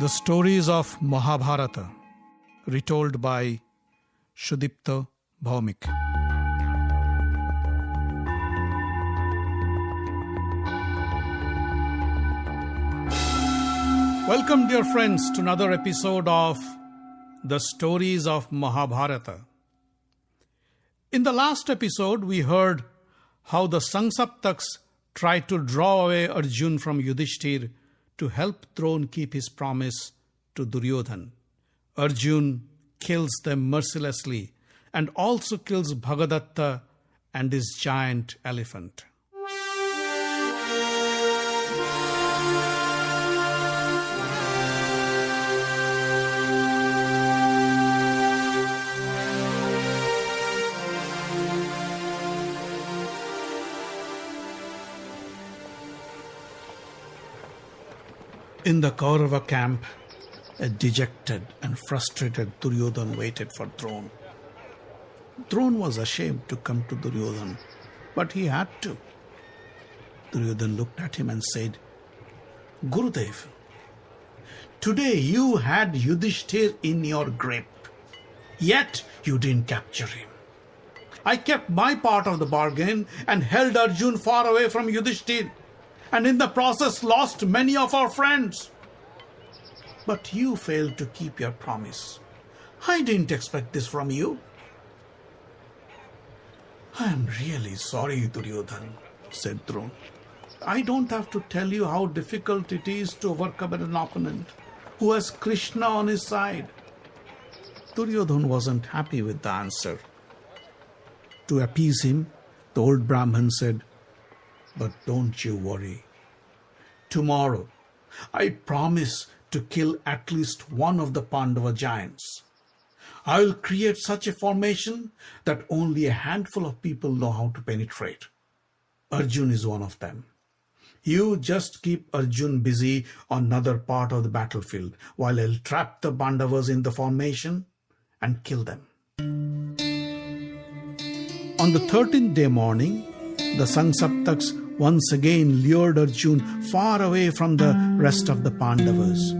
The stories of Mahabharata, retold by Sudipta Bhaumik. Welcome, dear friends, to another episode of The Stories of Mahabharata. In the last episode, we heard how the Sangsaptaks tried to draw away Arjun from Yudhishthir to help Drona keep his promise to Duryodhana. Arjun kills them mercilessly and also kills Bhagadatta and his giant elephant. In the Kaurava camp, a dejected and frustrated Duryodhana waited for Drona. Drona was ashamed to come to Duryodhana, but he had to. Duryodhana looked at him and said, "Gurudev, today you had Yudhishthir in your grip, yet you didn't capture him. I kept my part of the bargain and held Arjun far away from Yudhishthir, and in the process lost many of our friends. But you failed to keep your promise. I didn't expect this from you." "I am really sorry, Duryodhana," said Drona. "I don't have to tell you how difficult it is to overcome an opponent who has Krishna on his side." Duryodhana wasn't happy with the answer. To appease him, the old Brahman said, "But don't you worry. Tomorrow, I promise to kill at least one of the Pandava giants. I will create such a formation that only a handful of people know how to penetrate. Arjun is one of them. You just keep Arjun busy on another part of the battlefield while I'll trap the Pandavas in the formation and kill them." On the 13th day morning, the Sangsaptaks once again lured Arjun far away from the rest of the Pandavas.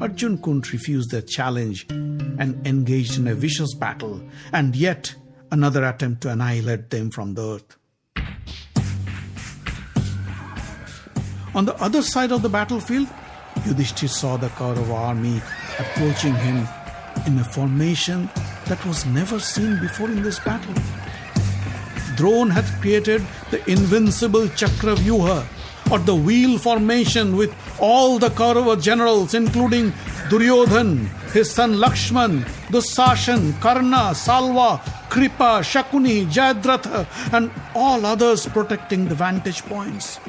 Arjun couldn't refuse their challenge and engaged in a vicious battle, and yet another attempt to annihilate them from the earth. On the other side of the battlefield, Yudhishthir saw the Kaurava army approaching him in a formation that was never seen before in this battle. Drona had created the invincible Chakra Vyuha, or the wheel formation, with all the Kaurava generals including Duryodhana, his son Lakshman, Dussashan, Karna, Salva, Kripa, Shakuni, Jayadratha, and all others protecting the vantage points.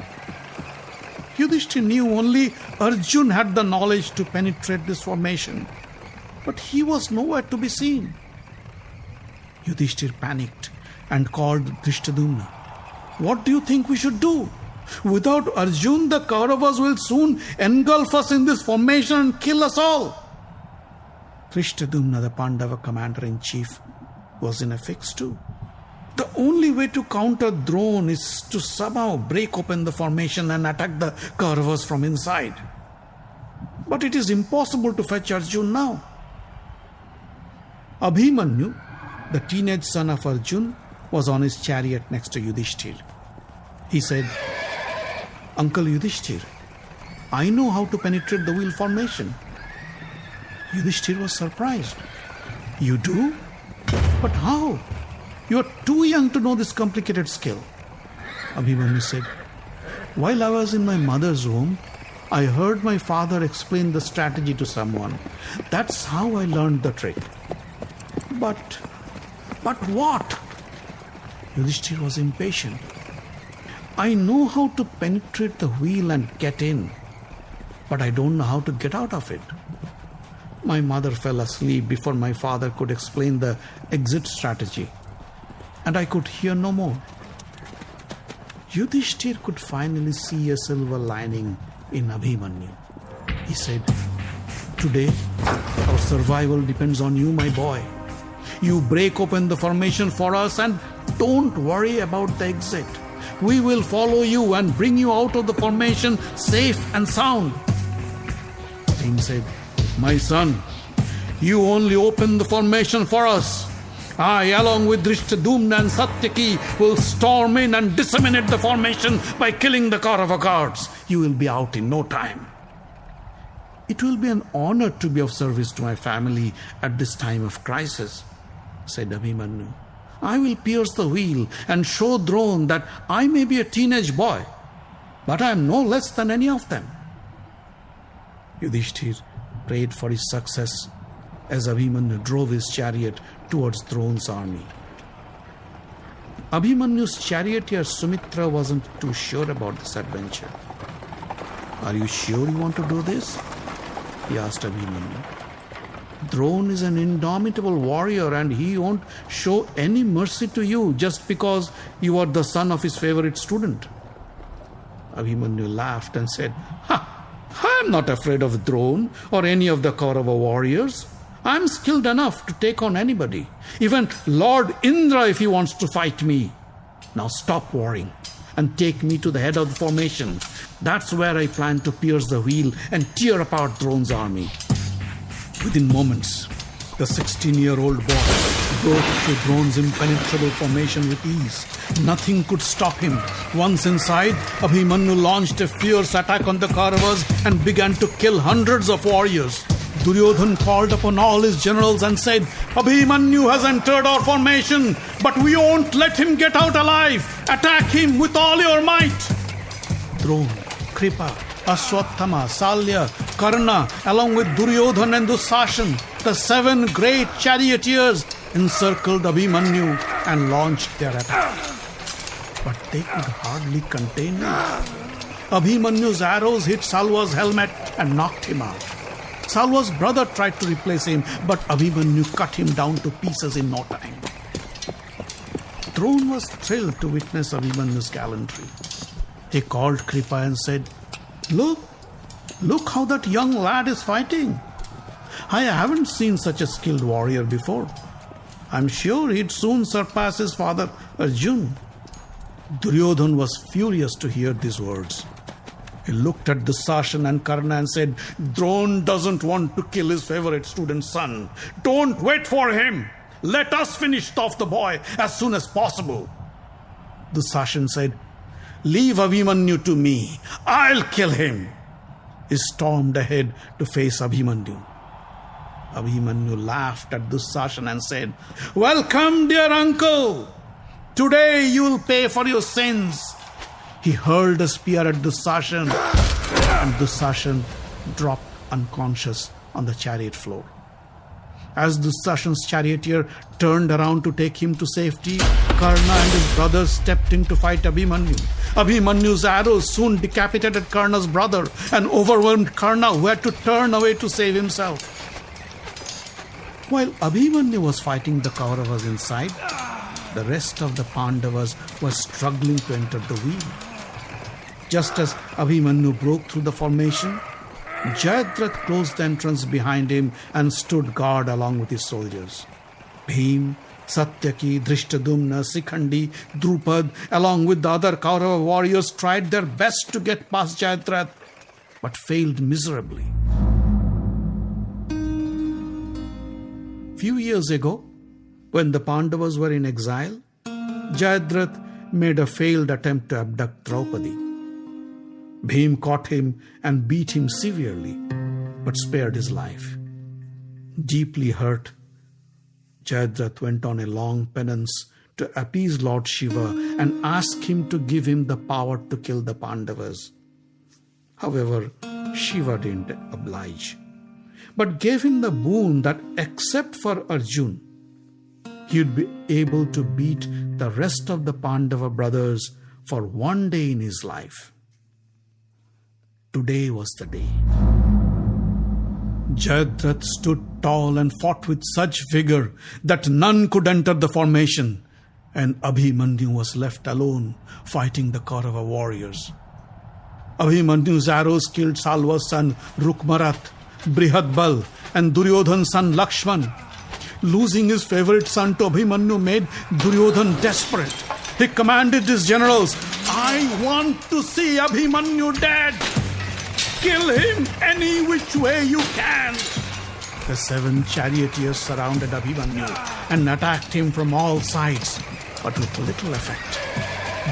Yudhishthir knew only Arjun had the knowledge to penetrate this formation, but he was nowhere to be seen. Yudhishthir panicked and called Drishtadumna. "What do you think we should do? Without Arjun, the Kauravas will soon engulf us in this formation and kill us all." Drishtadumna, the Pandava commander-in-chief, was in a fix too. The only way to counter Drona is to somehow break open the formation and attack the Kauravas from inside. But it is impossible to fetch Arjun now. Abhimanyu, the teenage son of Arjun, was on his chariot next to Yudhishthir. He said, "Uncle Yudhishthir, I know how to penetrate the wheel formation." Yudhishthir was surprised. "You do? But how? You are too young to know this complicated skill." Abhimanyu said, "While I was in my mother's womb, I heard my father explain the strategy to someone. That's how I learned the trick." But what?" Yudhishthir was impatient. "I know how to penetrate the wheel and get in, but I don't know how to get out of it. My mother fell asleep before my father could explain the exit strategy, and I could hear no more." Yudhishthir could finally see a silver lining in Abhimanyu. He said, "Today, our survival depends on you, my boy. You break open the formation for us and don't worry about the exit. We will follow you and bring you out of the formation safe and sound." Bhim said, "My son, you only open the formation for us. I, along with Drishtadumna and Satyaki, will storm in and disseminate the formation by killing the Kaurava guards. You will be out in no time." "It will be an honor to be of service to my family at this time of crisis," said Abhimanyu. "I will pierce the wheel and show Drona that I may be a teenage boy, but I am no less than any of them." Yudhishthir prayed for his success as Abhimanyu drove his chariot towards Drona's army. Abhimanyu's charioteer Sumitra wasn't too sure about this adventure. "Are you sure you want to do this?" he asked Abhimanyu. "Drona is an indomitable warrior and he won't show any mercy to you just because you are the son of his favorite student." Abhimanyu laughed and said, "I am not afraid of Drona or any of the Kaurava warriors. I am skilled enough to take on anybody, even Lord Indra if he wants to fight me. Now stop worrying and take me to the head of the formation. That's where I plan to pierce the wheel and tear apart Drona's army." Within moments, the 16-year-old boy broke through Drona's impenetrable formation with ease. Nothing could stop him. Once inside, Abhimanyu launched a fierce attack on the Kauravas and began to kill hundreds of warriors. Duryodhan called upon all his generals and said, "Abhimanyu has entered our formation, but we won't let him get out alive. Attack him with all your might." Drona, Kripa, Ashwathama, Salya, Karna, along with Duryodhan and Dusashan, the 7 great charioteers, encircled Abhimanyu and launched their attack. But they could hardly contain him. Abhimanyu's arrows hit Salwa's helmet and knocked him out. Salwa's brother tried to replace him, but Abhimanyu cut him down to pieces in no time. Drona was thrilled to witness Abhimanyu's gallantry. He called Kripa and said, Look how that young lad is fighting. I haven't seen such a skilled warrior before. I'm sure he'd soon surpass his father Arjun." Duryodhan was furious to hear these words. He looked at Dusashan and Karna and said, "Drona doesn't want to kill his favorite student's son. Don't wait for him. Let us finish off the boy as soon as possible." Dusashan said, "Leave Abhimanyu to me. I'll kill him." He stormed ahead to face Abhimanyu. Abhimanyu laughed at Dusashan and said, "Welcome, dear uncle. Today you will pay for your sins." He hurled a spear at Dusashan, and Dusashan dropped unconscious on the chariot floor. As Dusashan's charioteer turned around to take him to safety, Karna and his brothers stepped in to fight Abhimanyu. Abhimanyu's arrows soon decapitated Karna's brother and overwhelmed Karna, who had to turn away to save himself. While Abhimanyu was fighting the Kauravas inside, the rest of the Pandavas were struggling to enter the wheel. Just as Abhimanyu broke through the formation, Jayadrath closed the entrance behind him and stood guard along with his soldiers. Bhim, Satyaki, Drishtadumna, Sikhandi, Drupad, along with the other Kaurava warriors, tried their best to get past Jayadrath, but failed miserably. Few years ago, when the Pandavas were in exile, Jayadrath made a failed attempt to abduct Draupadi. Bhim caught him and beat him severely, but spared his life. Deeply hurt, Jayadrath went on a long penance to appease Lord Shiva and ask him to give him the power to kill the Pandavas. However, Shiva didn't oblige, but gave him the boon that except for Arjun, he would be able to beat the rest of the Pandava brothers for one day in his life. Today was the day. Jayadrath stood tall and fought with such vigor that none could enter the formation, and Abhimanyu was left alone fighting the Kaurava warriors. Abhimanyu's arrows killed Salva's son Rukmarat, Brihadbal, and Duryodhan's son Lakshman. Losing his favorite son to Abhimanyu made Duryodhan desperate. He commanded his generals, "I want to see Abhimanyu dead." Kill him any which way you can. The 7 charioteers surrounded Abhimanyu and attacked him from all sides, but with little effect.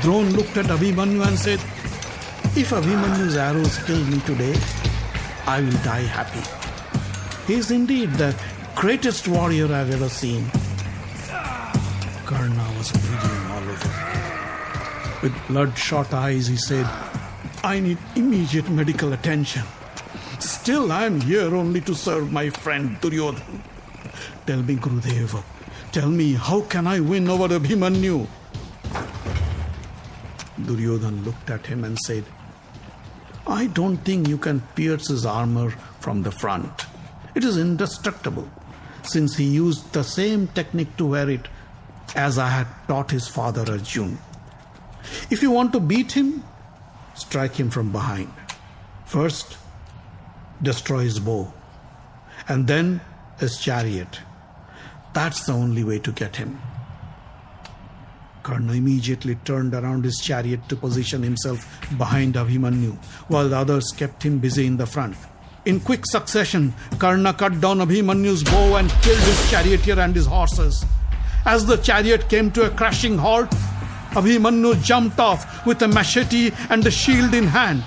Drone looked at Abhimanyu and said, "If Abhimanyu's arrows kill me today, I will die happy. He is indeed the greatest warrior I've ever seen." Karna was bleeding all over. With bloodshot eyes, he said, "I need immediate medical attention. Still, I am here only to serve my friend Duryodhan. Tell me, Gurudeva, tell me, how can I win over Abhimanyu?" Duryodhan looked at him and said, "I don't think you can pierce his armor from the front. It is indestructible, since he used the same technique to wear it as I had taught his father Arjun. If you want to beat him, strike him from behind. First, destroy his bow, and then his chariot. That's the only way to get him." Karna immediately turned around his chariot to position himself behind Abhimanyu, while the others kept him busy in the front. In quick succession, Karna cut down Abhimanyu's bow and killed his charioteer and his horses. As the chariot came to a crashing halt, Abhimanyu jumped off with a machete and a shield in hand.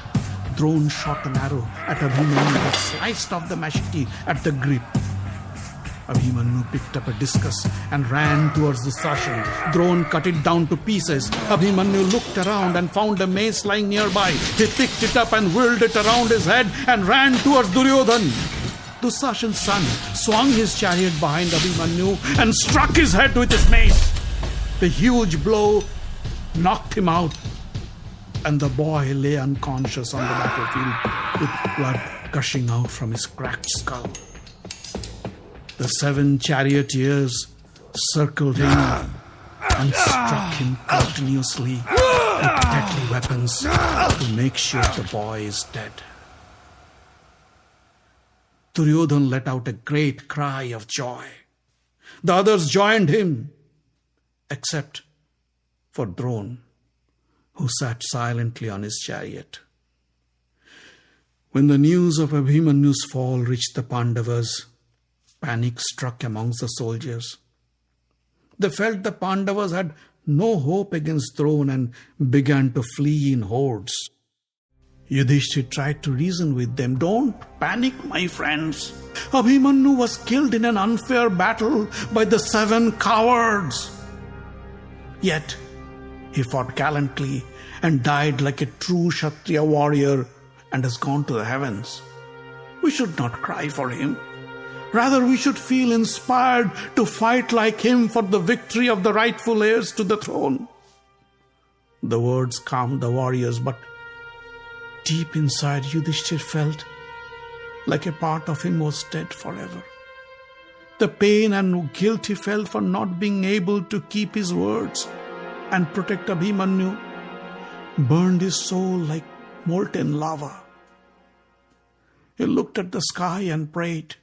Drone shot an arrow at Abhimanyu that sliced off the machete at the grip. Abhimanyu picked up a discus and ran towards the Sashan. Drone cut it down to pieces. Abhimanyu looked around and found a mace lying nearby. He picked it up and whirled it around his head and ran towards Duryodhan. Dusashan's son swung his chariot behind Abhimanyu and struck his head with his mace. The huge blow knocked him out, and the boy lay unconscious on the battlefield with blood gushing out from his cracked skull. The 7 charioteers circled him and struck him continuously with deadly weapons to make sure the boy is dead. Duryodhan let out a great cry of joy. The others joined him, except for Drone, who sat silently on his chariot. When the news of Abhimanyu's fall reached the Pandavas, panic struck amongst the soldiers. They felt the Pandavas had no hope against Drone and began to flee in hordes. Yudhishthira tried to reason with them. "Don't panic, my friends. Abhimanyu was killed in an unfair battle by the 7 cowards. Yet he fought gallantly and died like a true Kshatriya warrior and has gone to the heavens. We should not cry for him. Rather, we should feel inspired to fight like him for the victory of the rightful heirs to the throne." The words calmed the warriors, but deep inside, Yudhishthira felt like a part of him was dead forever. The pain and guilt he felt for not being able to keep his words and protect Abhimanyu burned his soul like molten lava. He looked at the sky and prayed,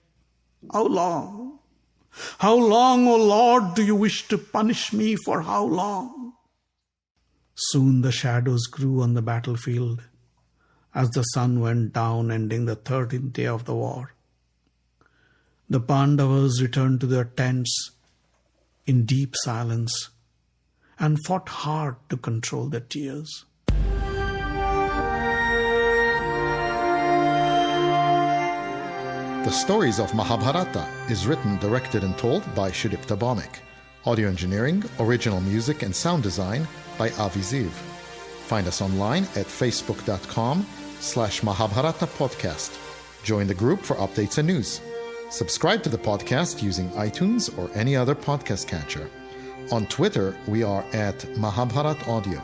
"How long? How long, O Lord, do you wish to punish me? For how long?" Soon the shadows grew on the battlefield as the sun went down, ending the 13th day of the war. The Pandavas returned to their tents in deep silence and fought hard to control their tears. The Stories of Mahabharata is written, directed and told by Shripta Bhawmik. Audio engineering, original music and sound design by Avi Ziv. Find us online at facebook.com/Mahabharata podcast. Join the group for updates and news. Subscribe to the podcast using iTunes or any other podcast catcher. On Twitter, we are at Mahabharat Audio.